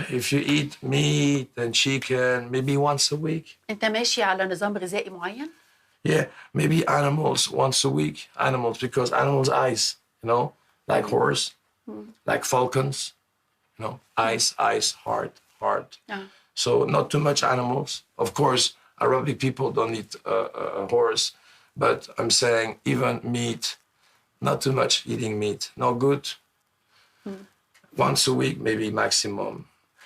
If you eat meat and chicken, maybe once a week. أنت ماشي على نظام غذائي معين؟ Yeah, maybe animals once a week. Animals, because animals eyes, like horse, like falcons, eyes, heart. So not too much animals. Of course, Arabic people don't eat horse, but I'm saying even meat, not too much eating meat. No good. Once a week, maybe maximum.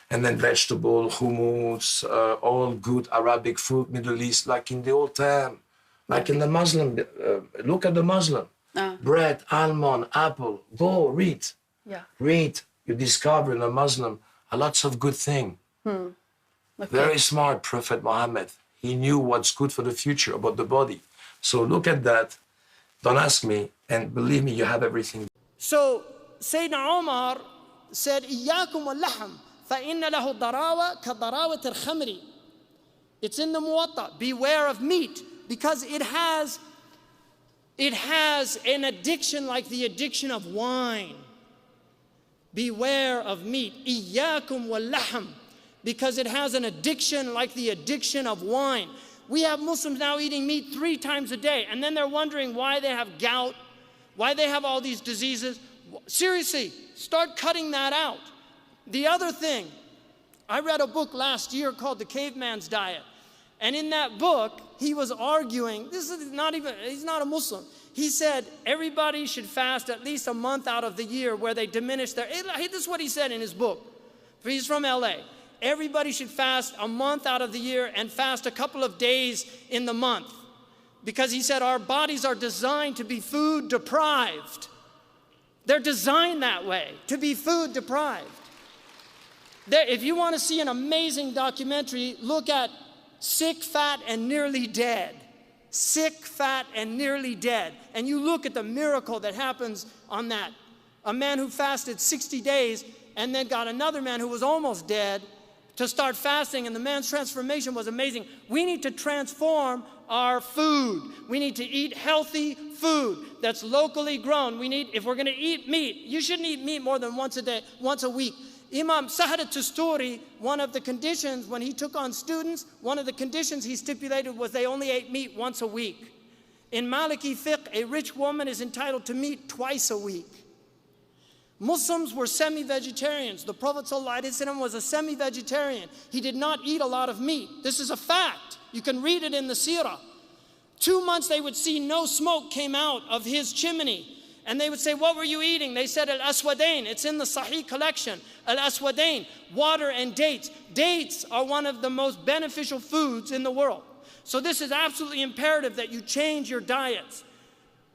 And then vegetable, hummus, all good Arabic food, Middle East, like in the old time, like in the Muslim. Look at the Muslim. Bread, almond, apple. Go read. Yeah. Read. You discover in the Muslim a lots of good thing. Okay. Very smart Prophet Muhammad. He knew what's good for the future about the body. So look at that. Don't ask me, and believe me, you have everything. So Sayyidina Umar said, إِيَّاكُمْ وَاللَّحْمِ فَإِنَّ لَهُ ضَرَاوَةَ كَضَرَاوَةِ الْخَمْرِ. It's in the Muwatta. Beware of meat, because it has an addiction like the addiction of wine. Beware of meat. إِيَّاكُمْ وَاللَّحْمِ. Because it has an addiction like the addiction of wine. We have Muslims now eating meat 3 times a day, and then they're wondering why they have gout, why they have all these diseases. Seriously, start cutting that out. The other thing, I read a book last year called The Caveman's Diet. And in that book, he was arguing, he's not a Muslim. He said everybody should fast at least a month out of the year where they diminish their, this is what he said in his book. He's from LA. Everybody should fast a month out of the year and fast a couple of days in the month. Because he said our bodies are designed to be food deprived. They're designed that way, to be food deprived. If you want to see an amazing documentary, look at Sick, Fat, and Nearly Dead. Sick, Fat, and Nearly Dead. And you look at the miracle that happens on that. A man who fasted 60 days and then got another man who was almost dead to start fasting, and the man's transformation was amazing. We need to transform our food. We need to eat healthy food that's locally grown. If we're going to eat meat, you shouldn't eat meat more than once a week. Imam Sahar al-Tusturi, one of the conditions when he took on students, one of the conditions he stipulated was they only ate meat once a week. In Maliki fiqh, a rich woman is entitled to meat twice a week. Muslims were semi-vegetarians. The Prophet ﷺ was a semi-vegetarian. He did not eat a lot of meat. This is a fact. You can read it in the seerah. 2 months they would see no smoke came out of his chimney. And they would say, what were you eating? They said, al-aswadain. It's in the Sahih collection. Al-aswadain, water and dates. Dates are one of the most beneficial foods in the world. So this is absolutely imperative that you change your diets.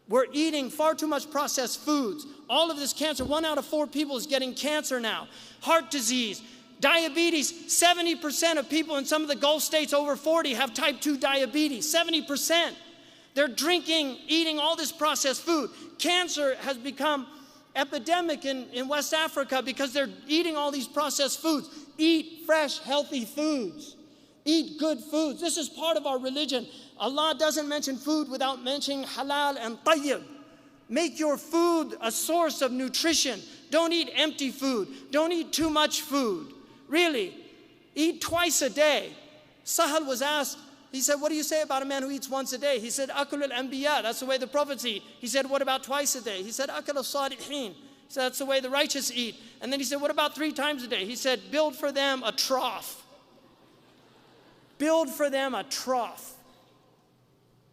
We're eating far too much processed foods. All of this cancer, 1 out of 4 people is getting cancer now. Heart disease, diabetes. 70% of people in some of the Gulf states over 40 have type 2 diabetes. 70%. They're drinking, eating all this processed food. Cancer has become epidemic in West Africa because they're eating all these processed foods. Eat fresh, healthy foods. Eat good foods. This is part of our religion. Allah doesn't mention food without mentioning halal and tayyib. Make your food a source of nutrition. Don't eat empty food. Don't eat too much food. Really, eat twice a day. Sahal was asked, he said, what do you say about a man who eats once a day? He said, akul al-anbiya, that's the way the prophets eat. He said, what about twice a day? He said, akul al-salihin. He said, that's the way the righteous eat. And then he said, what about 3 times a day? He said, build for them a trough. Build for them a trough.